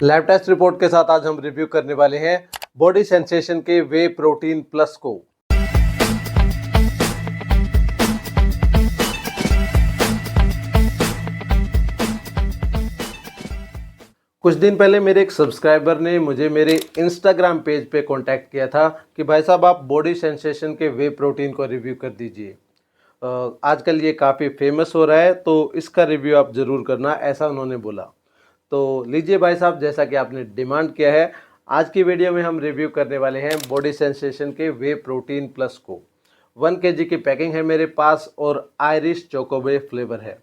Lab test report के साथ आज हम रिव्यू करने वाले हैं बॉडी सेंसेशन के वे प्रोटीन प्लस को। कुछ दिन पहले मेरे एक सब्सक्राइबर ने मुझे मेरे इंस्टाग्राम पेज पे कांटेक्ट किया था कि भाई साहब आप बॉडी सेंसेशन के वे प्रोटीन को रिव्यू कर दीजिए। आजकल ये काफ़ी फेमस हो रहा है तो इसका रिव्यू आप ज़रूर करना, ऐसा उन्होंने बोला। तो लीजिए भाई साहब, जैसा कि आपने डिमांड किया है, आज की वीडियो में हम रिव्यू करने वाले हैं बॉडी सेंसेशन के वे प्रोटीन प्लस को। 1 kg की पैकिंग है मेरे पास और आयरिश चोकोबे फ्लेवर है।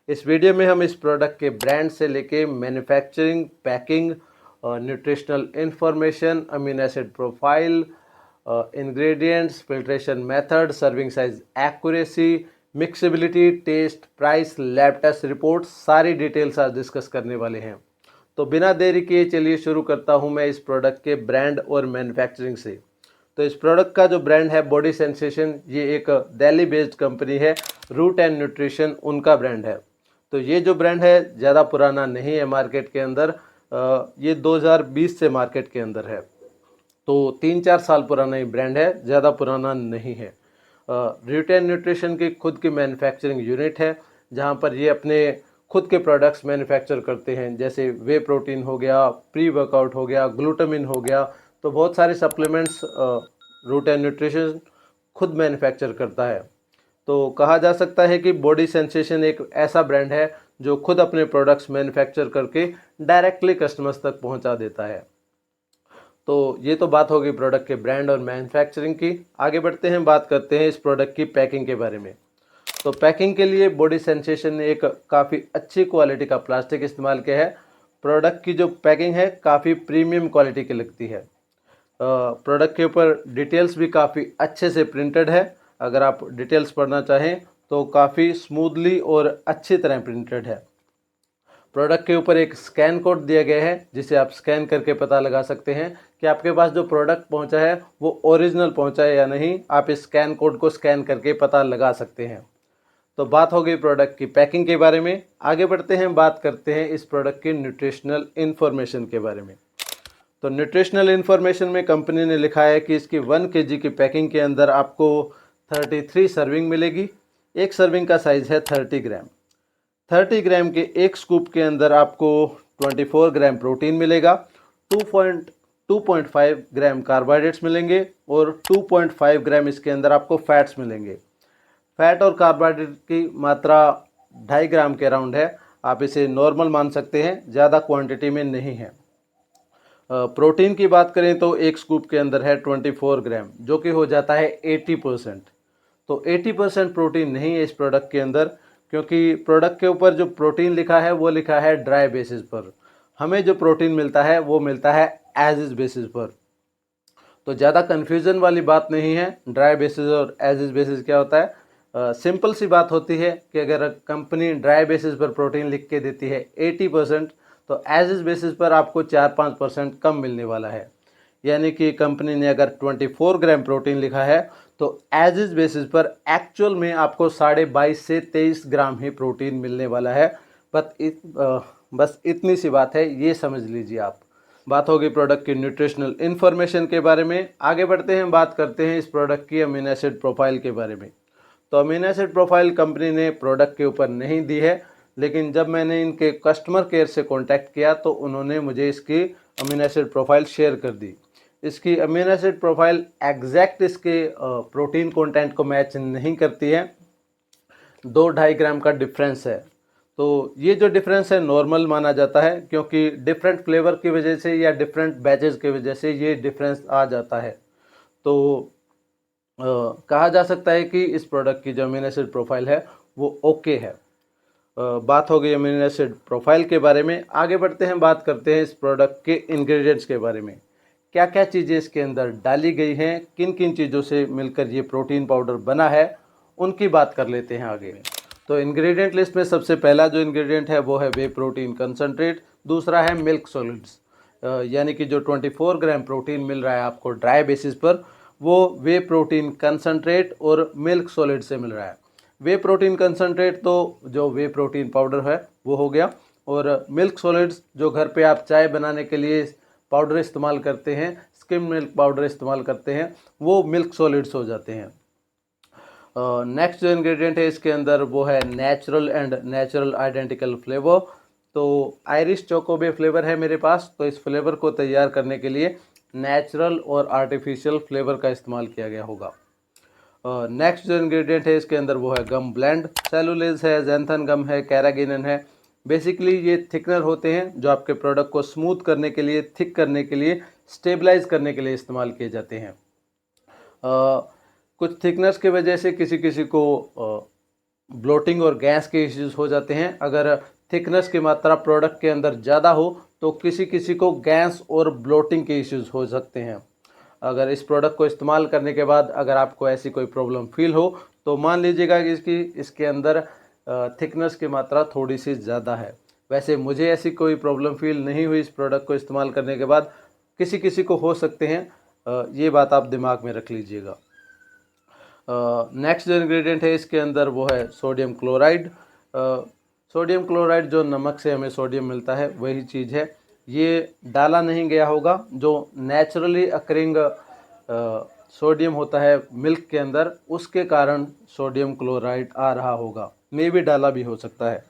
इस वीडियो में हम इस प्रोडक्ट के ब्रांड से लेके manufacturing, packing, nutritional information, amino acid profile, ingredients, filtration method, serving size accuracy, mixability, taste, price, lab test report, सारी डिटेल्स आज डिस्कस करने वाले हैं। तो बिना देरी किए चलिए शुरू करता हूं मैं इस प्रोडक्ट के ब्रांड और मैन्युफैक्चरिंग से। तो इस प्रोडक्ट का जो ब्रांड है बॉडी सेंसेशन, ये एक दिल्ली बेस्ड कंपनी है, रूट एंड न्यूट्रिशन उनका ब्रांड है। तो ये जो ब्रांड है ज़्यादा पुराना नहीं है मार्केट के अंदर, ये 2020 से मार्केट के अंदर है। तो 3-4 साल पुराना ये ब्रांड है, ज़्यादा पुराना नहीं है। रूट एंड न्यूट्रिशन की खुद की मैन्युफैक्चरिंग यूनिट है जहाँ पर ये अपने खुद के प्रोडक्ट्स मैन्युफैक्चर करते हैं, जैसे वे प्रोटीन हो गया, प्री वर्कआउट हो गया, ग्लूटामिन हो गया। तो बहुत सारे सप्लीमेंट्स रूट एंड न्यूट्रिशन खुद मैन्युफैक्चर करता है। तो कहा जा सकता है कि बॉडी सेंसेशन एक ऐसा ब्रांड है जो खुद अपने प्रोडक्ट्स मैन्युफैक्चर करके डायरेक्टली कस्टमर्स तक पहुंचा देता है। तो ये तो बात होगी प्रोडक्ट के ब्रांड और मैन्युफैक्चरिंग की। आगे बढ़ते हैं, बात करते हैं इस प्रोडक्ट की पैकिंग के बारे में। तो पैकिंग के लिए बॉडी सेंसेशन ने एक काफ़ी अच्छी क्वालिटी का प्लास्टिक इस्तेमाल किया है। प्रोडक्ट की जो पैकिंग है काफ़ी प्रीमियम क्वालिटी की लगती है। प्रोडक्ट के ऊपर डिटेल्स भी काफ़ी अच्छे से प्रिंटेड है। अगर आप डिटेल्स पढ़ना चाहें तो काफ़ी स्मूथली और अच्छी तरह प्रिंटेड है। प्रोडक्ट के ऊपर एक स्कैन कोड दिया गया है जिसे आप स्कैन करके पता लगा सकते हैं कि आपके पास जो प्रोडक्ट पहुंचा है वो ओरिजिनल पहुंचा है या नहीं। आप इस स्कैन कोड को स्कैन करके पता लगा सकते हैं। तो बात हो गई प्रोडक्ट की पैकिंग के बारे में। आगे बढ़ते हैं, बात करते हैं इस प्रोडक्ट की न्यूट्रिशनल इन्फॉर्मेशन के बारे में। तो न्यूट्रिशनल इन्फॉर्मेशन में कंपनी ने लिखा है कि इसकी 1 kg की पैकिंग के अंदर आपको 33 सर्विंग मिलेगी। एक सर्विंग का साइज़ है 30 ग्राम। 30 ग्राम के एक स्कूप के अंदर आपको 24 ग्राम प्रोटीन मिलेगा, 2.5 ग्राम कार्बोहाइड्रेट्स मिलेंगे और 2.5 ग्राम इसके अंदर आपको फैट्स मिलेंगे। फैट और कार्बोहाइड्रेट की मात्रा 2.5 ग्राम के अराउंड है। आप इसे नॉर्मल मान सकते हैं, ज़्यादा क्वांटिटी में नहीं है। प्रोटीन की बात करें तो एक स्कूप के अंदर है 24 ग्राम, जो कि हो जाता है 80%। तो 80% प्रोटीन नहीं है इस प्रोडक्ट के अंदर, क्योंकि प्रोडक्ट के ऊपर जो प्रोटीन लिखा है वो लिखा है ड्राई बेसिस पर। हमें जो प्रोटीन मिलता है वो मिलता है एज इज बेसिस पर। तो ज़्यादा कन्फ्यूज़न वाली बात नहीं है। ड्राई बेसिस और एज इज बेसिस क्या होता है? सिंपल सी बात होती है कि अगर कंपनी ड्राई बेसिस पर प्रोटीन लिख के देती है 80%, तो एज इज बेसिस पर आपको 4-5% कम मिलने वाला है। यानी कि कंपनी ने अगर 24 ग्राम प्रोटीन लिखा है तो एज इज बेसिस पर एक्चुअल में आपको 22.5 से 23 ग्राम ही प्रोटीन मिलने वाला है। बस इतनी सी बात है, ये समझ लीजिए आप। बात होगी प्रोडक्ट की न्यूट्रिशनल इन्फॉर्मेशन के बारे में। आगे बढ़ते हैं, बात करते हैं इस प्रोडक्ट की अमीनो एसिड प्रोफाइल के बारे में। तो अमीनो एसिड प्रोफाइल कंपनी ने प्रोडक्ट के ऊपर नहीं दी है, लेकिन जब मैंने इनके कस्टमर केयर से कांटेक्ट किया तो उन्होंने मुझे इसकी अमीनो एसिड प्रोफाइल शेयर कर दी। इसकी अमीनो एसिड प्रोफाइल एग्जैक्ट इसके प्रोटीन कंटेंट को मैच नहीं करती है। 2-2.5 ग्राम का डिफरेंस है। तो ये जो डिफरेंस है नॉर्मल माना जाता है, क्योंकि डिफरेंट फ्लेवर की वजह से या डिफरेंट बैचेस की वजह से ये डिफरेंस आ जाता है। तो कहा जा सकता है कि इस प्रोडक्ट की जो अमीनो एसिड प्रोफाइल है वो ओके है। बात हो गई अमीनो एसिड प्रोफाइल के बारे में। आगे बढ़ते हैं, बात करते हैं इस प्रोडक्ट के इंग्रेडिएंट्स के बारे में। क्या क्या चीज़ें इसके अंदर डाली गई हैं, किन किन चीज़ों से मिलकर ये प्रोटीन पाउडर बना है, उनकी बात कर लेते हैं आगे। तो इंग्रेडिएंट लिस्ट में सबसे पहला जो इंग्रेडिएंट है वो है वे प्रोटीन कंसनट्रेट। दूसरा है मिल्क सॉलिड्स, यानी कि जो 24 ग्राम प्रोटीन मिल रहा है आपको ड्राई बेसिस पर, वो वे प्रोटीन कंसनट्रेट और मिल्क सॉलिड से मिल रहा है। वे प्रोटीन कंसनट्रेट तो जो वे प्रोटीन पाउडर है वो हो गया। और मिल्क सॉलिड्स जो घर पे आप चाय बनाने के लिए पाउडर इस्तेमाल करते हैं, स्किम मिल्क पाउडर इस्तेमाल करते हैं, वो मिल्क सॉलिड्स हो जाते हैं। नेक्स्ट जो इंग्रेडिएंट है इसके अंदर वो है natural and natural identical flavour. तो आयरिश चोकोबे फ्लेवर है मेरे पास, तो इस फ्लेवर को तैयार करने के लिए नेचुरल और आर्टिफिशियल फ्लेवर का इस्तेमाल किया गया होगा। नेक्स्ट जो इंग्रेडिएंट है इसके अंदर वो है गम ब्लेंड। सेलुलेज है, ज़ैंथन गम है, कैरागिनन है। बेसिकली ये थिकनर होते हैं जो आपके प्रोडक्ट को स्मूथ करने के लिए, थिक करने के लिए, स्टेबलाइज करने के लिए इस्तेमाल किए जाते हैं। कुछ थिकनेस की वजह से किसी किसी को ब्लोटिंग और गैस के इश्यूज हो जाते हैं। अगर थिकनेस की मात्रा प्रोडक्ट के अंदर ज़्यादा हो तो किसी किसी को गैस और ब्लोटिंग के इश्यूज हो सकते हैं। अगर इस प्रोडक्ट को इस्तेमाल करने के बाद अगर आपको ऐसी कोई प्रॉब्लम फील हो तो मान लीजिएगा कि इसके अंदर थिकनेस की मात्रा थोड़ी सी ज़्यादा है। वैसे मुझे ऐसी कोई प्रॉब्लम फील नहीं हुई इस प्रोडक्ट को इस्तेमाल करने के बाद, किसी किसी को हो सकते हैं, ये बात आप दिमाग में रख लीजिएगा। नेक्स्ट जो इंग्रेडिएंट है इसके अंदर वो है सोडियम क्लोराइड। सोडियम क्लोराइड जो नमक से हमें सोडियम मिलता है वही चीज़ है। ये डाला नहीं गया होगा, जो नेचुरली अकरिंग सोडियम होता है मिल्क के अंदर, उसके कारण सोडियम क्लोराइड आ रहा होगा, मे भी डाला भी हो सकता है।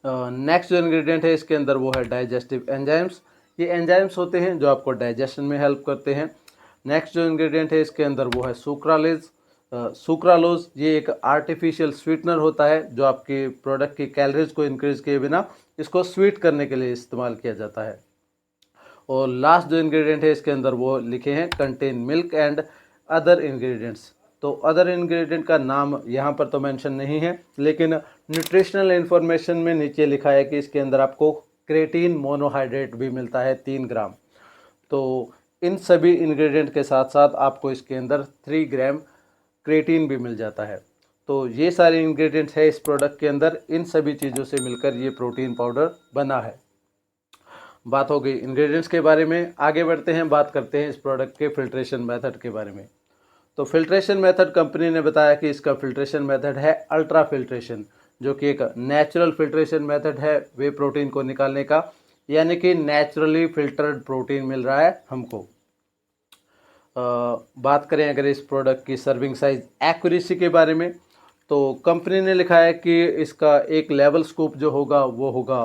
नेक्स्ट जो इंग्रेडिएंट है इसके अंदर वो है डाइजेस्टिव एंजाइम्स। ये एंजाइम्स होते हैं जो आपको डाइजेशन में हेल्प करते हैं। नेक्स्ट जो इंग्रेडिएंट है इसके अंदर वो है सुक्रालेज। सुक्रालोज ये एक आर्टिफिशियल स्वीटनर होता है जो आपके प्रोडक्ट की कैलोरीज को इंक्रीज किए बिना इसको स्वीट करने के लिए इस्तेमाल किया जाता है। और लास्ट जो इंग्रेडिएंट है इसके अंदर वो लिखे हैं contain milk and other ingredients. तो अदर इंग्रेडिएंट का नाम यहाँ पर तो मेंशन नहीं है, लेकिन न्यूट्रिशनल इन्फॉर्मेशन में नीचे लिखा है कि इसके अंदर आपको क्रेटीन मोनोहाइड्रेट भी मिलता है 3 ग्राम। तो इन सभी इंग्रेडिएंट के साथ साथ आपको इसके अंदर 3 ग्राम क्रेटीन भी मिल जाता है। तो ये सारे इंग्रेडिएंट्स है इस प्रोडक्ट के अंदर। इन सभी चीज़ों से मिलकर ये प्रोटीन पाउडर बना है। बात हो गई इंग्रेडिएंट्स के बारे में। आगे बढ़ते हैं, बात करते हैं इस प्रोडक्ट के फिल्ट्रेशन मेथड के बारे में। तो फिल्ट्रेशन मेथड कंपनी ने बताया कि इसका फिल्ट्रेशन मेथड है अल्ट्रा फिल्ट्रेशन, जो कि एक नेचुरल फिल्ट्रेशन मेथड है वे प्रोटीन को निकालने का, यानी कि नेचुरली फिल्टर्ड प्रोटीन मिल रहा है हमको। बात करें अगर इस प्रोडक्ट की सर्विंग साइज एक्यूरेसी के बारे में, तो कंपनी ने लिखा है कि इसका एक लेवल स्कूप जो होगा वो होगा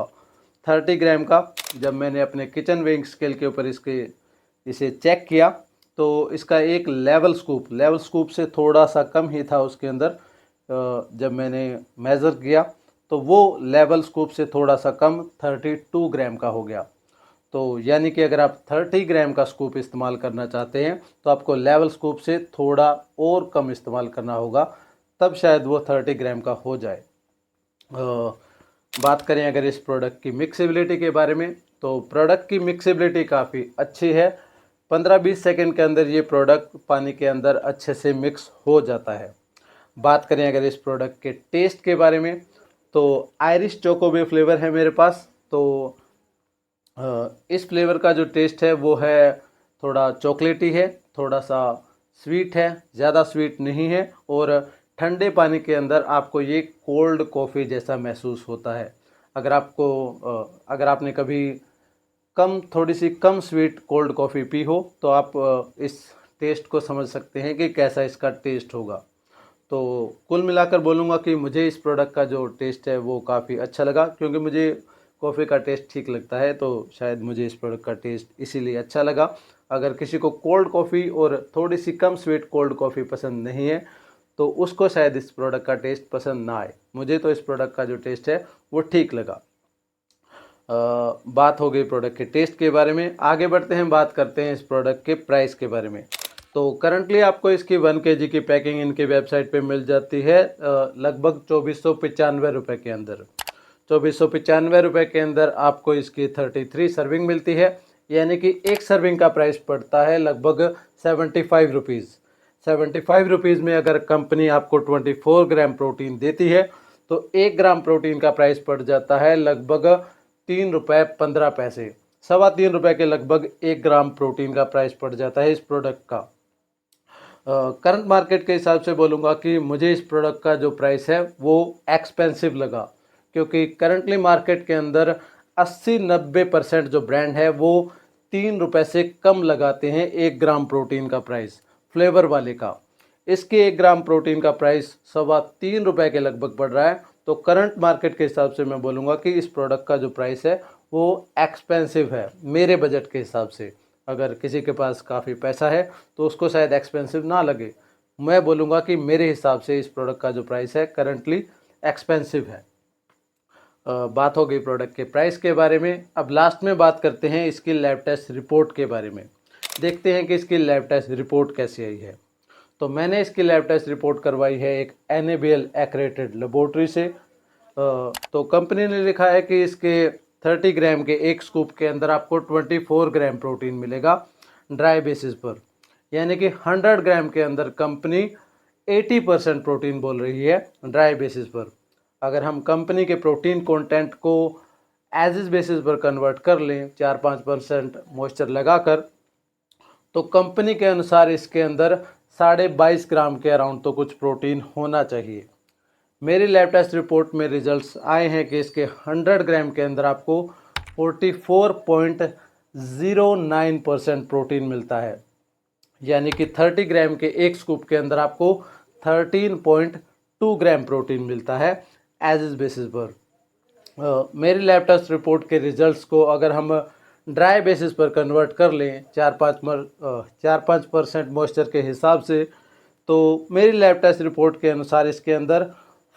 30 ग्राम का। जब मैंने अपने किचन वेइंग स्केल के ऊपर इसे चेक किया तो इसका एक लेवल स्कूप से थोड़ा सा कम ही था उसके अंदर। जब मैंने मेज़र किया तो वो लेवल स्कूप से थोड़ा सा कम 32 ग्राम का हो गया। तो यानी कि अगर आप 30 ग्राम का स्कूप इस्तेमाल करना चाहते हैं तो आपको लेवल स्कूप से थोड़ा और कम इस्तेमाल करना होगा, तब शायद वो 30 ग्राम का हो जाए। बात करें अगर इस प्रोडक्ट की मिक्सेबिलिटी के बारे में, तो प्रोडक्ट की मिक्सेबिलिटी काफ़ी अच्छी है। 15-20 सेकंड के अंदर ये प्रोडक्ट पानी के अंदर अच्छे से मिक्स हो जाता है। बात करें अगर इस प्रोडक्ट के टेस्ट के बारे में, तो आयरिश चोकोबे फ्लेवर है मेरे पास। तो इस फ्लेवर का जो टेस्ट है वो है थोड़ा चॉकलेटी है, थोड़ा सा स्वीट है, ज़्यादा स्वीट नहीं है, और ठंडे पानी के अंदर आपको ये कोल्ड कॉफ़ी जैसा महसूस होता है। अगर आपने कभी थोड़ी सी कम स्वीट कोल्ड कॉफ़ी पी हो तो आप इस टेस्ट को समझ सकते हैं कि कैसा इसका टेस्ट होगा। तो कुल मिलाकर बोलूँगा कि मुझे इस प्रोडक्ट का जो टेस्ट है वो काफ़ी अच्छा लगा, क्योंकि मुझे कॉफ़ी का टेस्ट ठीक लगता है, तो शायद मुझे इस प्रोडक्ट का टेस्ट इसीलिए अच्छा लगा। अगर किसी को कोल्ड कॉफ़ी और थोड़ी सी कम स्वीट कोल्ड कॉफ़ी पसंद नहीं है तो उसको शायद इस प्रोडक्ट का टेस्ट पसंद ना आए। मुझे तो इस प्रोडक्ट का जो टेस्ट है वो ठीक लगा। बात हो गई प्रोडक्ट के टेस्ट के बारे में। आगे बढ़ते हैं, बात करते हैं इस प्रोडक्ट के प्राइस के बारे में। तो करंटली आपको इसकी 1 kg की पैकिंग इनकी वेबसाइट पे मिल जाती है लगभग 2495 रुपये के अंदर। 2495 रुपये के अंदर आपको इसकी 33 सर्विंग मिलती है, यानी कि एक सर्विंग का प्राइस पड़ता है लगभग 75 रुपीज़। 75 रुपीज़ में अगर कंपनी आपको 24 ग्राम प्रोटीन देती है तो 1 ग्राम प्रोटीन का प्राइस पड़ जाता है लगभग 3 रुपये 15 पैसे। 3.25 रुपये के लगभग 1 ग्राम प्रोटीन का प्राइस पड़ जाता है इस प्रोडक्ट का। करंट मार्केट के हिसाब से बोलूँगा कि मुझे इस प्रोडक्ट का जो प्राइस है वो एक्सपेंसिव लगा, क्योंकि करंटली मार्केट के अंदर 80-90% जो ब्रांड है वो 3 रुपये से कम लगाते हैं 1 ग्राम प्रोटीन का प्राइस फ्लेवर वाले का। इसके 1 ग्राम प्रोटीन का प्राइस 3.25 रुपये के लगभग पड़ रहा है। तो करंट मार्केट के हिसाब से मैं बोलूँगा कि इस प्रोडक्ट का जो प्राइस है वो एक्सपेंसिव है मेरे बजट के हिसाब से। अगर किसी के पास काफ़ी पैसा है तो उसको शायद एक्सपेंसिव ना लगे, मैं बोलूँगा कि मेरे हिसाब से इस प्रोडक्ट का जो प्राइस है करंटली एक्सपेंसिव है। बात हो गई प्रोडक्ट के प्राइस के बारे में। अब लास्ट में बात करते हैं इसकी लैब टेस्ट रिपोर्ट के बारे में। देखते हैं कि इसकी लैब टेस्ट रिपोर्ट कैसी आई है। तो मैंने इसकी लैब टेस्ट रिपोर्ट करवाई है एक NABL एक्रेडिटेड लेबोरेटरी से। तो कंपनी ने लिखा है कि इसके 30 ग्राम के एक स्कूप के अंदर आपको 24 ग्राम प्रोटीन मिलेगा ड्राई बेसिस पर, यानी कि 100 ग्राम के अंदर कंपनी 80% प्रोटीन बोल रही है ड्राई बेसिस पर। अगर हम कंपनी के प्रोटीन कंटेंट को एज इज बेसिस पर कन्वर्ट कर लें 4-5% मॉइस्चर लगाकर, तो कंपनी के अनुसार इसके अंदर 22.5 ग्राम के अराउंड तो कुछ प्रोटीन होना चाहिए। मेरी लैब टेस्ट रिपोर्ट में रिजल्ट्स आए हैं कि इसके 100 ग्राम के अंदर आपको 44.09% प्रोटीन मिलता है, यानी कि 30 ग्राम के एक स्कूप के अंदर आपको 13.2 ग्राम प्रोटीन मिलता है एज इज बेसिस पर। मेरी लैब टेस्ट रिपोर्ट के रिजल्ट्स को अगर हम ड्राई बेसिस पर कन्वर्ट कर लें 4-5% मॉइस्चर के हिसाब से, तो मेरी लैब टेस्ट रिपोर्ट के अनुसार इसके अंदर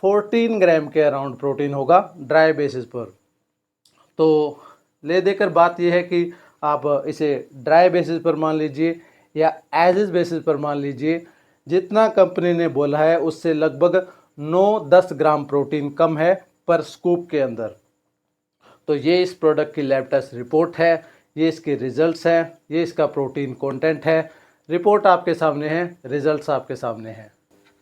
14 ग्राम के अराउंड प्रोटीन होगा ड्राई बेसिस पर। तो ले देकर बात यह है कि आप इसे ड्राई बेसिस पर मान लीजिए या एज इज बेसिस पर मान लीजिए, जितना कंपनी ने बोला है उससे लगभग 9-10 ग्राम प्रोटीन कम है पर स्कूप के अंदर। तो ये इस प्रोडक्ट की लैब टेस्ट रिपोर्ट है, ये इसके रिजल्ट्स हैं, ये इसका प्रोटीन कंटेंट है। रिपोर्ट आपके सामने है, रिजल्ट्स आपके सामने हैं।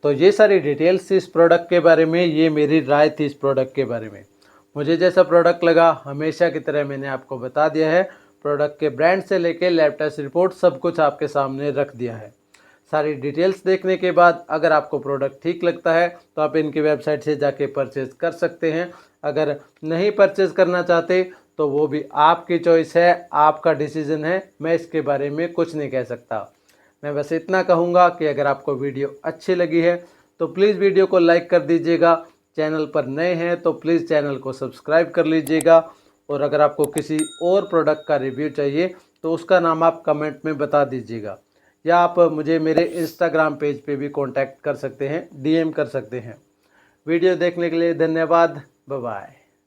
तो ये सारी डिटेल्स इस प्रोडक्ट के बारे में, ये मेरी राय थी इस प्रोडक्ट के बारे में। मुझे जैसा प्रोडक्ट लगा हमेशा की तरह मैंने आपको बता दिया है। प्रोडक्ट के ब्रांड से लेके लैब टेस्ट रिपोर्ट सब कुछ आपके सामने रख दिया है। सारी डिटेल्स देखने के बाद अगर आपको प्रोडक्ट ठीक लगता है तो आप इनकी वेबसाइट से जाके परचेज़ कर सकते हैं। अगर नहीं परचेज़ करना चाहते तो वो भी आपकी चॉइस है, आपका डिसीजन है, मैं इसके बारे में कुछ नहीं कह सकता। मैं बस इतना कहूँगा कि अगर आपको वीडियो अच्छी लगी है तो प्लीज़ वीडियो को लाइक कर दीजिएगा। चैनल पर नए हैं तो प्लीज़ चैनल को सब्सक्राइब कर लीजिएगा। और अगर आपको किसी और प्रोडक्ट का रिव्यू चाहिए तो उसका नाम आप कमेंट में बता दीजिएगा, या आप मुझे मेरे इंस्टाग्राम पेज पे भी कांटेक्ट कर सकते हैं, DM कर सकते हैं। वीडियो देखने के लिए धन्यवाद। Bye bye.